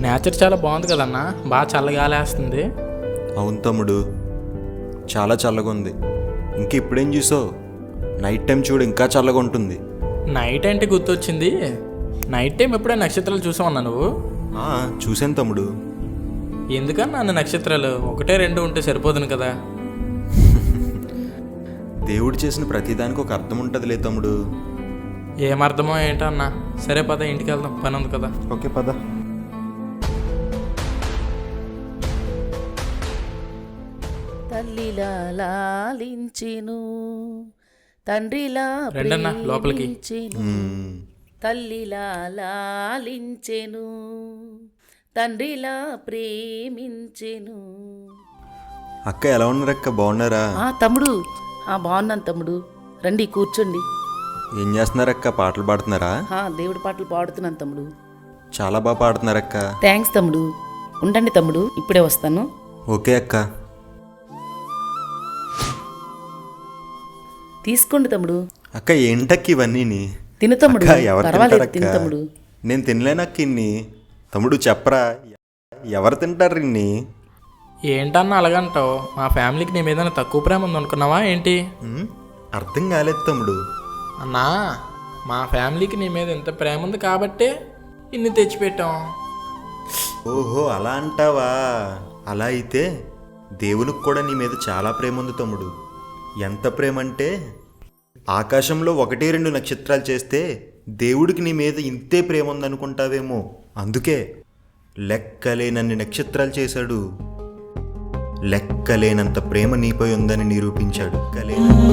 Nature చాలా బాగుంది కదన్నా, బాగా చల్లగాలేస్తుంది. అవును తమ్ముడు, చాలా చల్లగా ఉంది. ఇంక ఇప్పుడేం చూసావు? నైట్ టైం చూడు, ఇంకా చల్లగా ఉంటుంది. నైట్ అంటే గుర్తొచ్చింది, నైట్ టైం ఎప్పుడైనా నక్షత్రాలు చూసావన్నా నువ్వు? చూశాను తమ్ముడు. ఎందుకన్నా అన్న నక్షత్రాలు ఒకటే రెండు ఉంటే సరిపోదును కదా? దేవుడు చేసిన ప్రతిదానికి ఒక అర్థం ఉంటుందిలే తమ్ముడు. ఏమర్థమో ఏంటో అన్నా. సరే పద, ఇంటికి వెళ్దాం, పని ఉంది కదా. ఓకే పద. తల్లిలా లాలించెను, తండ్రిలా రెండన్నా లోపలికి. ప్రేమించెను. తల్లిలా లాలించెను, తండ్రిలా ప్రేమించెను. అక్క ఎలా ఉన్నారక్క? బాగున్నారా? తమ్ముడు బాగున్నాను తమ్ముడు, రండి కూర్చోండి. ఏం చేస్తున్నారక్క? పాటలు పాడుతున్నారా? దేవుడి పాటలు పాడుతున్నాను తమ్ముడు. చాలా బాగా పాడుతున్నారక్క. థ్యాంక్స్ తమ్ముడు. ఉండండి తమ్ముడు, ఇప్పుడే వస్తాను. ఓకే అక్క. తీసుకోండి తమ్ముడు. అక్క ఏంటక్క ఇవన్నీ? తిను తమ్ముడు, ఎవరు పర్వాలేదు, తిను తింటారక్క? తమ్ముడు. నేను తినలేనక్క ఇన్ని. తమ్ముడు చెప్పరా, ఎవరు తింటారు ఇన్ని? ఏంటన్నా అలాగంటావు? మా ఫ్యామిలీకి నీ మీద తక్కువ ప్రేమ ఉంది అనుకున్నావా ఏంటి? అర్థం కాలేదు తమ్ముడు. అన్నా, మా ఫ్యామిలీకి నీ మీద ఎంత ప్రేమ ఉంది కాబట్టే ఇన్ని తెచ్చిపెట్టాం. ఓహో అలా అంటావా? అలా అయితే దేవునికి కూడా నీ మీద చాలా ప్రేమ ఉంది తమ్ముడు. ఎంత ప్రేమ అంటే ఆకాశంలో 1-2 నక్షత్రాలు చేస్తే దేవుడికి నీ మీద ఇంతే ప్రేమ ఉందనుకుంటావేమో. అందుకే లెక్కలేనన్ని నక్షత్రాలు చేశాడు. లెక్కలేనంత ప్రేమ నీపై ఉందని నిరూపించాడు. లెక్కలేనంత